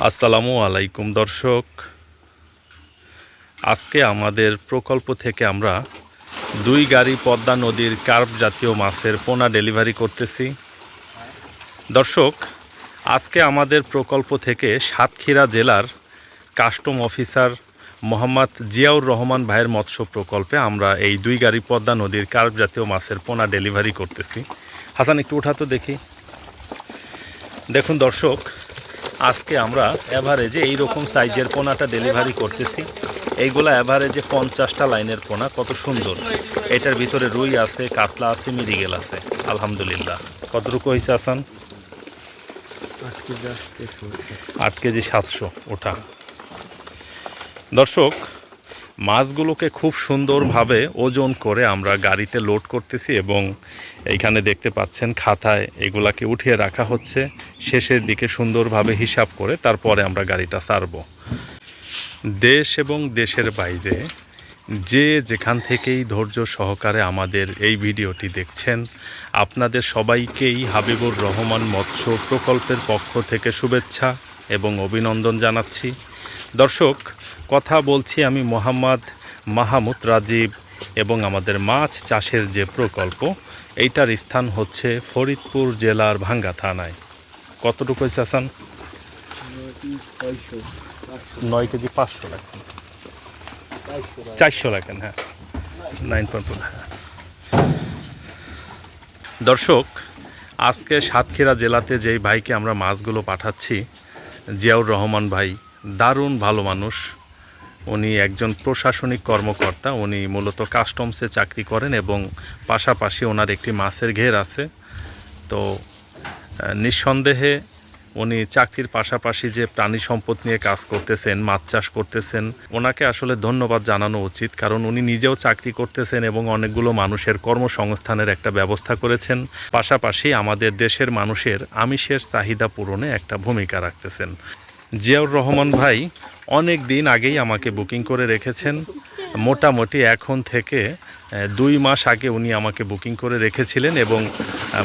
আসসালামু আলাইকুম দর্শক, আজকে আমাদের প্রকল্প থেকে আমরা 2 গাড়ি পদ্মা নদীর কার্প জাতীয় মাছের পোনা ডেলিভারি করতেছি। দর্শক, আজকে আমাদের প্রকল্প থেকে সাতক্ষীরা জেলার কাস্টম অফিসার মোহাম্মদ জিয়াউর রহমান ভাইয়ের মৎস্য প্রকল্পে আমরা এই 2 গাড়ি পদ্মা নদীর কার্প জাতীয় মাছের পোনা ডেলিভারি করতেছি। হাসান, একটু উঠাতো দেখি। দেখুন দর্শক, আজকে আমরা অ্যাভারেজে এইরকম সাইজের পোনাটা ডেলিভারি করতেছি। এইগুলা অ্যাভারেজে 50টা লাইনের পোনা, কত সুন্দর। এটার ভিতরে রুই আছে, কাতলা আছে, মিরিগেল আছে। আলহামদুলিল্লাহ। কতটুকু হয়েছে আসান? 8 কেজি 700 ওঠা। দর্শক, মাছগুলোকে খুব সুন্দরভাবে ওজন করে আমরা গাড়িতে লোড করতেছি এবং এইখানে দেখতে পাচ্ছেন খাতায় এগুলাকে উঠিয়ে রাখা হচ্ছে। শেষের দিকে সুন্দরভাবে হিসাব করে তারপরে আমরা গাড়িটা ছাড়ব। দেশ এবং দেশের বাইরে যে যেখান থেকেই ধৈর্য সহকারে আমাদের এই ভিডিওটি দেখছেন, আপনাদের সবাইকেই হাবিবুর রহমান মৎস্য প্রকল্পের পক্ষ থেকে শুভেচ্ছা এবং অভিনন্দন জানাচ্ছি। দর্শক, কথা বলছি আমি মোহাম্মদ মাহমুদ রাজীব এবং আমাদের মাছ চাষের যে প্রকল্প, এইটার স্থান হচ্ছে ফরিদপুর জেলার ভাঙ্গা থানায়। কতটুকু হয়েছে আসান? 9 কেজি 500 রাখেন, 400 রাখেন। হ্যাঁ, 9.4। হ্যাঁ দর্শক, আজকে সাতক্ষীরা জেলাতে যেই ভাইকে আমরা মাছগুলো পাঠাচ্ছি, জিয়াউর রহমান ভাই, দারুণ ভালো মানুষ। উনি একজন প্রশাসনিক কর্মকর্তা। উনি মূলত কাস্টমসে চাকরি করেন এবং পাশাপাশি ওনার একটি মাছের ঘের আছে। তো নিঃসন্দেহে উনি চাকরির পাশাপাশি যে প্রাণী সম্পদ নিয়ে কাজ করতেছেন, মাছ চাষ করতেছেন, ওনাকে আসলে ধন্যবাদ জানানো উচিত। কারণ উনি নিজেও চাকরি করতেছেন এবং অনেকগুলো মানুষের কর্মসংস্থানের একটা ব্যবস্থা করেছেন। পাশাপাশি আমাদের দেশের মানুষের আমিষের চাহিদা পূরণে একটা ভূমিকা রাখতেছেন। জিয়াউর রহমান ভাই অনেক দিন আগেই আমাকে বুকিং করে রেখেছেন। মোটামুটি এখন থেকে 2 মাস আগে উনি আমাকে বুকিং করে রেখেছিলেন এবং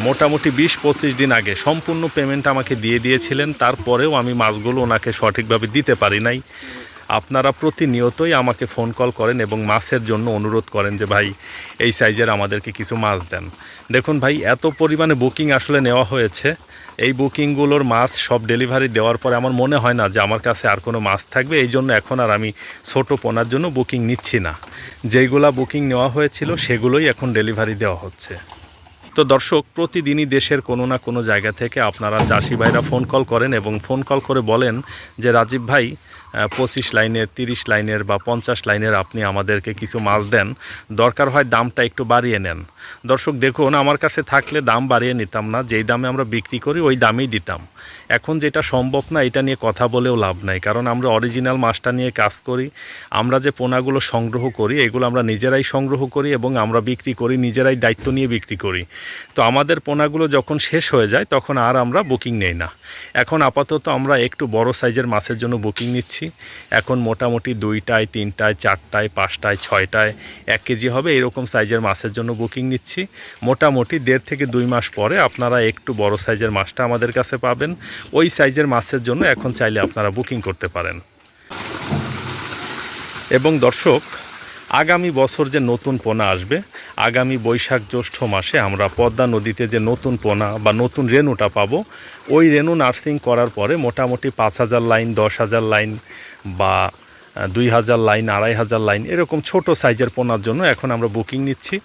মোটামুটি 20-25 দিন আগে সম্পূর্ণ পেমেন্ট আমাকে দিয়ে দিয়েছিলেন। তারপরেও আমি মাছগুলো ওনাকে সঠিকভাবে দিতে পারি নাই। আপনারা প্রতিনিয়তই আমাকে ফোন কল করেন এবং মাছের জন্য অনুরোধ করেন যে ভাই এই সাইজের আমাদেরকে কিছু মাছ দেন। দেখুন ভাই, এত পরিমাণে বুকিং আসলে নেওয়া হয়েছে। এই বুকিংগুলোর মাছ সব ডেলিভারি দেওয়ার পরে আমার মনে হয় না যে আমার কাছে আর কোনো মাছ থাকবে। এই জন্য এখন আর আমি ছোটো পোনার জন্য বুকিং নিচ্ছি না। যেইগুলা বুকিং নেওয়া হয়েছিল সেগুলোই এখন ডেলিভারি দেওয়া হচ্ছে। তো দর্শক, প্রতিদিনই দেশের কোনো না কোনো জায়গা থেকে আপনারা চাষি ভাইরা ফোন কল করেন এবং ফোন কল করে বলেন যে রাজীব ভাই 25 লাইনের, 30 লাইনের বা 50 লাইনের আপনি আমাদেরকে কিছু মাছ দেন, দরকার হয় দামটা একটু বাড়িয়ে নেন। দর্শক দেখুন, আমার কাছে থাকলে দাম বাড়িয়ে নিতাম না, যেই দামে আমরা বিক্রি করি ওই দামেই দিতাম। এখন যেটা সম্ভব না, এটা নিয়ে কথা বলেও লাভ নাই, কারণ আমরা অরিজিনাল মাছটা নিয়ে কাজ করি। আমরা যে পোনাগুলো সংগ্রহ করি এগুলো আমরা নিজেরাই সংগ্রহ করি এবং আমরা বিক্রি করি, নিজেরাই দায়িত্ব নিয়ে বিক্রি করি। তো আমাদের পোনাগুলো যখন শেষ হয়ে যায় তখন আর আমরা বুকিং নেই না। এখন আপাতত আমরা একটু বড় সাইজের মাছের জন্য বুকিং নিচ্ছি। এখন মোটামুটি 2টায়, 3টায়, 4টায়, 5টায়, 6টায় 1 কেজি হবে এরকম সাইজের মাছের জন্য বুকিং নিচ্ছি। মোটামুটি 1.5 থেকে 2 মাস পরে আপনারা একটু বড় সাইজের মাছটা আমাদের কাছে পাবেন। ওই সাইজের মাছের জন্য এখন চাইলে আপনারা বুকিং করতে পারেন। এবং দর্শক, আগামী বছর যে নতুন পোনা আসবে, আগামী বৈশাখ জ্যৈষ্ঠ মাসে আমরা পদ্মা নদীতে যে নতুন পোনা বা নতুন রেনুটা পাবো, ওই রেনু নার্সিং করার পরে মোটামুটি 5,000 লাইন, 10,000 লাইন বা 2,000 লাইন, 2,500 লাইন এরকম ছোট সাইজের পোনার জন্য এখন আমরা বুকিং নিচ্ছি।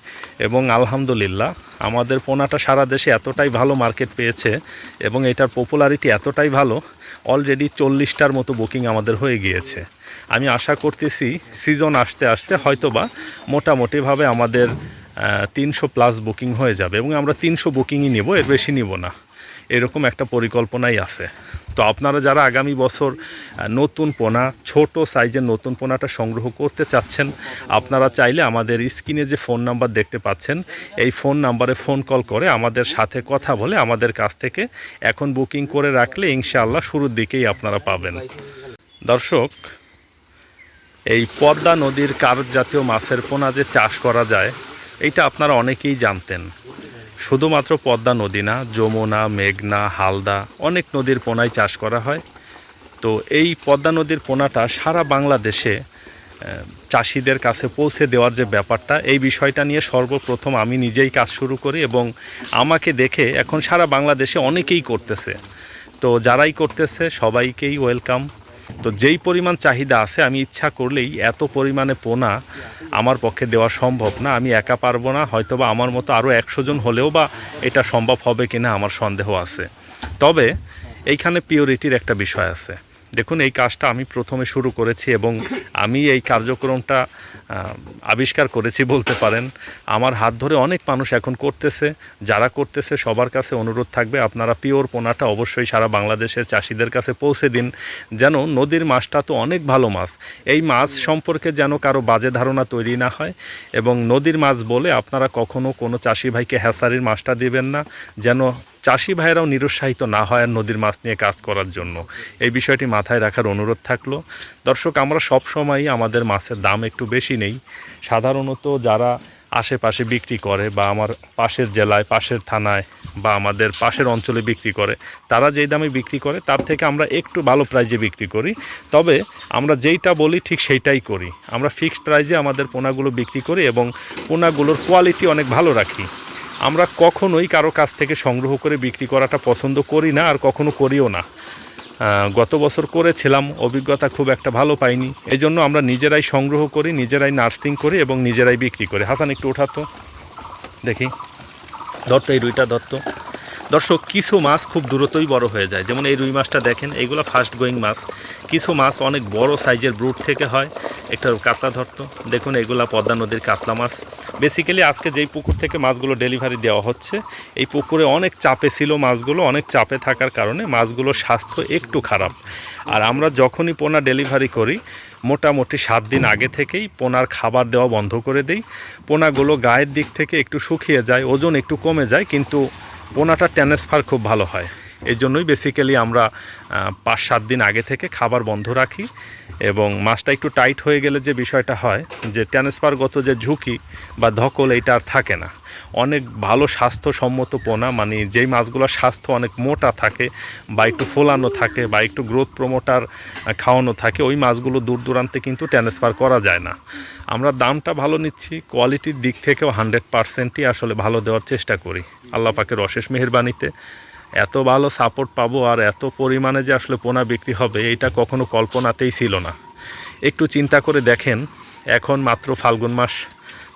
এবং আলহামদুলিল্লাহ আমাদের পোনাটা সারা দেশে এতটাই ভালো মার্কেট পেয়েছে এবং এটার পপুলারিটি এতটাই ভালো, অলরেডি 40টার মতো বুকিং আমাদের হয়ে গিয়েছে। আমি আশা করতেছি সিজন আসতে আসতে হয়তোবা মোটামুটিভাবে আমাদের 300+ বুকিং হয়ে যাবে এবং আমরা 300 বুকিংই নেব, এর বেশি নিব না, এরকম একটা পরিকল্পনাই আছে। তো আপনারা যারা আগামী বছর নতুন পোনা, ছোট সাইজের নতুন পোনাটা সংগ্রহ করতে চাচ্ছেন, আপনারা চাইলে আমাদের স্ক্রিনে যে ফোন নাম্বার দেখতে পাচ্ছেন এই ফোন নাম্বারে ফোন কল করে আমাদের সাথে কথা বলে আমাদের কাছ থেকে এখন বুকিং করে রাখলে ইনশাআল্লাহ শুরুর দিকেই আপনারা পাবেন। দর্শক, এই পদ্মা নদীর কার্প জাতীয় মাছের পোনা যে চাষ করা যায় এইটা আপনারা অনেকেই জানতেন। শুধুমাত্র পদ্মা নদী না, যমুনা, মেঘনা, হালদা অনেক নদীর পোনায় চাষ করা হয়। তো এই পদ্মা নদীর পোনাটা সারা বাংলাদেশে চাষিদের কাছে পৌঁছে দেওয়ার যে ব্যাপারটা, এই বিষয়টা নিয়ে সর্বপ্রথম আমি নিজেই কাজ শুরু করি এবং আমাকে দেখে এখন সারা বাংলাদেশে অনেকেই করতেছে। তো যারাই করতেছে সবাইকেই ওয়েলকাম। তো যেই পরিমাণ চাহিদা আছে, আমি ইচ্ছা করলেই এত পরিমাণে পোনা আমার পক্ষে দেওয়া সম্ভব না। আমি একা পারবো না, হয়তোবা আমার মতো আরও 100 জন হলেও বা এটা সম্ভব হবে কিনা আমার সন্দেহ আছে। তবে এইখানে পিওরিটির একটা বিষয় আছে। দেখুন, এই কাজটা আমি প্রথমে শুরু করেছি এবং আমি এই কার্যক্রমটা আবিষ্কার করেছি বলতে পারেন। আমার হাত ধরে অনেক মানুষ এখন করতেছে। যারা করতেছে সবার কাছে অনুরোধ থাকবে, আপনারা পিওর পোনাটা অবশ্যই সারা বাংলাদেশের চাষিদের কাছে পৌঁছে দিন, যেন নদীর মাছটা তো অনেক ভালো মাছ, এই মাছ সম্পর্কে যেন কারো বাজে ধারণা তৈরি না হয়। এবং নদীর মাছ বলে আপনারা কখনো কোনো চাষি ভাইকে হ্যাচারির মাছটা দিবেন না, যেন চাষি ভাইয়েরাও নিরুৎসাহিত না হয় আর নদীর মাছ নিয়ে কাজ করার জন্য। এই বিষয়টি মাথায় রাখার অনুরোধ থাকলো। দর্শক, আমরা সব সময়ই আমাদের মাছের দাম একটু বেশি নেই। সাধারণত যারা আশেপাশে বিক্রি করে বা আমার পাশের জেলায়, পাশের থানায় বা আমাদের পাশের অঞ্চলে বিক্রি করে, তারা যেই দামে বিক্রি করে তার থেকে আমরা একটু ভালো প্রাইজে বিক্রি করি। তবে আমরা যেইটা বলি ঠিক সেইটাই করি। আমরা ফিক্সড প্রাইজে আমাদের পোনাগুলো বিক্রি করি এবং পোনাগুলোর কোয়ালিটি অনেক ভালো রাখি। আমরা কখনোই কারো কাছ থেকে সংগ্রহ করে বিক্রি করাটা পছন্দ করি না, আর কখনো করিও না। গত বছর করেছিলাম, অভিজ্ঞতা খুব একটা ভালো পাইনি। এই জন্য আমরা নিজেরাই সংগ্রহ করি, নিজেরাই নার্সিং করি এবং নিজেরাই বিক্রি করি। হাসান, একটু ওঠাতো দেখি, ধরতো এই রুইটা ধরতো। দর্শক, কিছু মাছ খুব দ্রুতই বড় হয়ে যায়, যেমন এই রুই মাছটা দেখেন, এইগুলো ফাস্ট গোয়িং মাছ। কিছু মাছ অনেক বড় সাইজের ব্রুট থেকে হয়। একটা কাতলা ধরতো, দেখুন এগুলা পদ্মা নদীর কাতলা মাছ। বেসিক্যালি আজকে যেই পুকুর থেকে মাছগুলো ডেলিভারি দেওয়া হচ্ছে, এই পুকুরে অনেক চাপে ছিল মাছগুলো। অনেক চাপে থাকার কারণে মাছগুলোর স্বাস্থ্য একটু খারাপ। আর আমরা যখনই পোনা ডেলিভারি করি, মোটামুটি 7 দিন আগে থেকেই পোনার খাবার দেওয়া বন্ধ করে দিই। পোনাগুলো গায়ের দিক থেকে একটু শুকিয়ে যায়, ওজন একটু কমে যায়, কিন্তু পোনাটা ট্রান্সফার খুব ভালো হয়। এই জন্যই বেসিক্যালি আমরা 5-7 দিন আগে থেকে খাবার বন্ধ রাখি। এবং মাছটা একটু টাইট হয়ে গেলে যে বিষয়টা হয়, যে ট্রান্সফারগত যে ঝুঁকি বা ধকল, এইটা আর থাকে না। অনেক ভালো স্বাস্থ্যসম্মত পোনা, মানে যেই মাছগুলোর স্বাস্থ্য অনেক মোটা থাকে বা একটু ফোলানো থাকে বা একটু গ্রোথ প্রমোটার খাওয়ানো থাকে, ওই মাছগুলো দূর দূরান্তে কিন্তু ট্রান্সফার করা যায় না। আমরা দামটা ভালো নিচ্ছি, কোয়ালিটির দিক থেকেও 100%ই আসলে ভালো দেওয়ার চেষ্টা করি। আল্লাহ পাকের অশেষ মেহেরবানিতে এত ভালো সাপোর্ট পাবো আর এত পরিমাণে যে আসলে পোনা বিক্রি হবে, এটা কখনো কল্পনাতেই ছিল না। একটু চিন্তা করে দেখেন, এখন মাত্র ফাল্গুন মাস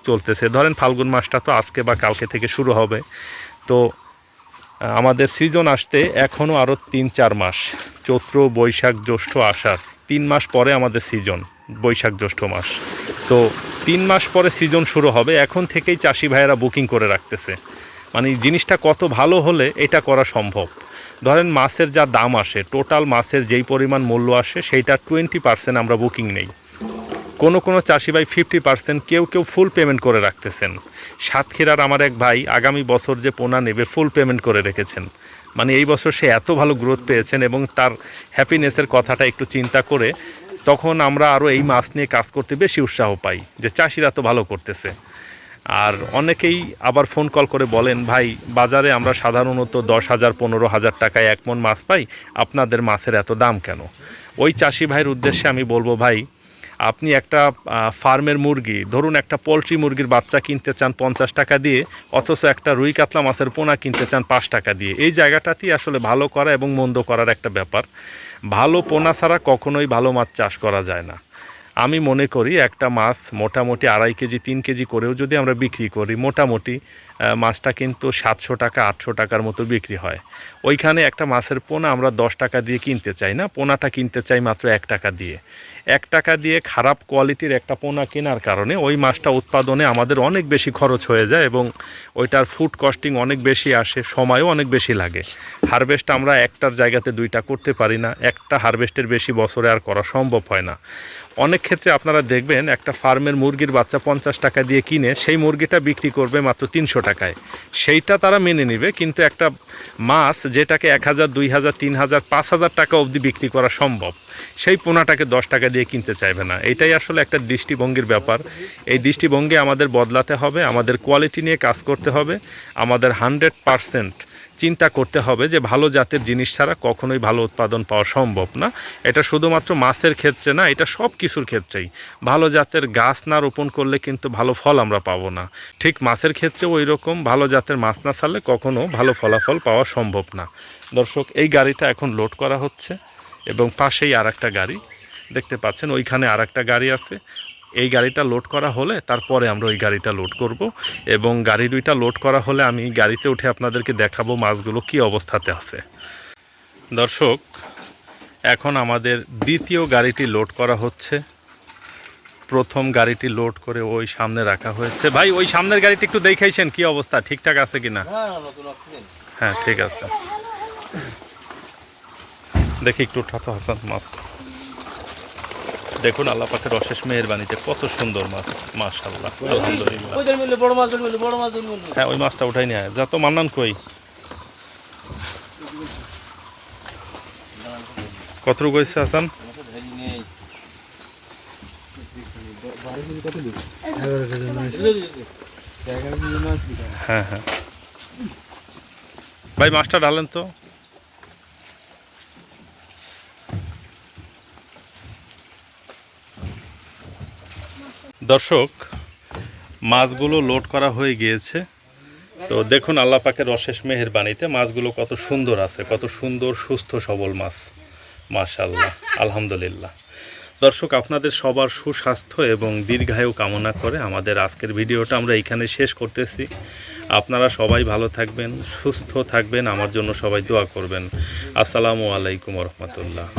চলতেছে। ধরেন ফাল্গুন মাসটা তো আজকে বা কালকে থেকে শুরু হবে। তো আমাদের সিজন আসতে এখনও আরও 3-4 মাস, চৈত্র, বৈশাখ, জ্যৈষ্ঠ, আষাঢ়, 3 মাস পরে আমাদের সিজন, বৈশাখ জ্যৈষ্ঠ মাস। তো 3 মাস পরে সিজন শুরু হবে। এখন থেকেই চাষি ভাইয়েরা বুকিং করে রাখতেছে। মানে জিনিসটা কত ভালো হলে এটা করা সম্ভব। ধরেন মাছের যা দাম আসে, টোটাল মাছের যেই পরিমাণ মূল্য আসে, সেইটা 20% আমরা বুকিং নেই। কোনো চাষি ভাই 50%, কেউ ফুল পেমেন্ট করে রাখতেছেন। সাতক্ষীরার আমার এক ভাই আগামী বছর যে পোনা নেবে ফুল পেমেন্ট করে রেখেছেন। মানে এই বছর সে এত ভালো গ্রোথ পেয়েছেন এবং তার হ্যাপিনেসের কথাটা একটু চিন্তা করে তখন আমরা আরও এই মাছ নিয়ে কাজ করতে বেশি উৎসাহ পাই, যে চাষিরা তো ভালো করতেছে। আর অনেকেই আবার ফোন কল করে বলেন, ভাই বাজারে আমরা সাধারণত 10,000-15,000 টাকায় 1 মণ মাছ পাই, আপনাদের মাছের এত দাম কেন? ওই চাষি ভাইয়ের উদ্দেশ্যে আমি বলবো, ভাই আপনি একটা ফার্মের মুরগি, ধরুন একটা পোলট্রি মুরগির বাচ্চা কিনতে চান 50 টাকা দিয়ে, অথচ একটা রুই কাতলা মাছের পোনা কিনতে চান 5 টাকা দিয়ে। এই জায়গাটাতেই আসলে ভালো করা এবং মন্দ করার একটা ব্যাপার। ভালো পোনা ছাড়া কখনোই ভালো মাছ চাষ করা যায় না। আমি মনে করি একটা মাছ মোটামুটি 2.5 কেজি 3 কেজি করেও যদি আমরা বিক্রি করি, মোটামুটি মাছটা কিন্তু 700 টাকা 800 টাকার মতো বিক্রি হয়। ওইখানে একটা মাছের পোনা আমরা 10 টাকা দিয়ে কিনতে চাই না, পোনাটা কিনতে চাই মাত্র 1 টাকা দিয়ে। 1 টাকা দিয়ে খারাপ কোয়ালিটির একটা পোনা কেনার কারণে ওই মাছটা উৎপাদনে আমাদের অনেক বেশি খরচ হয়ে যায় এবং ওইটার ফুড কস্টিং অনেক বেশি আসে, সময়ও অনেক বেশি লাগে। হারভেস্ট আমরা একটার জায়গাতে 2টা করতে পারি না, একটা হারভেস্টের বেশি বছরে আর করা সম্ভব হয় না। অনেক ক্ষেত্রে আপনারা দেখবেন একটা ফার্মের মুরগির বাচ্চা 50 টাকা দিয়ে কিনে সেই মুরগিটা বিক্রি করবে মাত্র 300 টাকায়। সেইটা তারা মেনে নেবে, কিন্তু একটা মাছ যেটাকে 1,000, 2,000, 3,000, 5,000 টাকা অবধি বিক্রি করা সম্ভব, সেই পোনাটাকে 10 টাকা দিয়ে কিনতে চাইবে না। এটাই আসলে একটা দৃষ্টিভঙ্গির ব্যাপার। এই দৃষ্টিভঙ্গি আমাদের বদলাতে হবে, আমাদের কোয়ালিটি নিয়ে কাজ করতে হবে, আমাদের 100% চিন্তা করতে হবে যে ভালো জাতের জিনিস ছাড়া কখনোই ভালো উৎপাদন পাওয়া সম্ভব না। এটা শুধুমাত্র মাছের ক্ষেত্রে না, এটা সব কিছুর ক্ষেত্রেই। ভালো জাতের গাছ না রোপণ করলে কিন্তু ভালো ফল আমরা পাবো না। ঠিক মাছের ক্ষেত্রেও ওই রকম, ভালো জাতের মাছ না ছাড়লে কখনো ভালো ফলাফল পাওয়া সম্ভব না। দর্শক, এই গাড়িটা এখন লোড করা হচ্ছে এবং পাশেই আর একটা গাড়ি দেখতে পাচ্ছেন, ওইখানে আর একটা গাড়ি আছে। এই গাড়িটা লোড করা হলে তারপরে আমরা ওই গাড়িটা লোড করব, এবং গাড়ি দুইটা লোড করা হলে আমি গাড়িতে উঠে আপনাদেরকে দেখাবো মাছগুলো কি অবস্থাতে আছে। দর্শক, এখন আমাদের দ্বিতীয় গাড়িটি লোড করা হচ্ছে। প্রথম গাড়িটি লোড করে ওই সামনে রাখা হয়েছে। ভাই, ওই সামনের গাড়িটি একটু দেখাইছেন কি অবস্থা, ঠিকঠাক আছে কিনা? হ্যাঁ, ঠিক আছে। দেখি একটু উঠাতো হাসান মাছ। দেখুন আল্লাহ পাকের অশেষ মেহেরবানিতে কত সুন্দর মাছ, মাশাআল্লাহ, আলহামদুলিল্লাহ। হ্যাঁ, ওই মাছটা উঠাই নিয়ে যা তো। মান্নান কই? কতটুকু হয়েছে হাসান? হ্যাঁ হ্যাঁ ভাই, মাছটা ঢালেন তো। দর্শক, মাছগুলো লোড করা হয়ে গিয়েছে। তো দেখুন আল্লাহ পাকের অশেষ মেহেরবানিতে মাছগুলো কত সুন্দর আছে, কত সুন্দর সুস্থ সবল মাছ, মাশাআল্লাহ, আলহামদুলিল্লাহ। দর্শক, আপনাদের সবার সুস্বাস্থ্য এবং দীর্ঘায়ু কামনা করে আমাদের আজকের ভিডিওটা আমরা এইখানে শেষ করতেছি। আপনারা সবাই ভালো থাকবেন, সুস্থ থাকবেন, আমার জন্য সবাই দোয়া করবেন। আসসালামু আলাইকুম ওয়া রাহমাতুল্লাহ।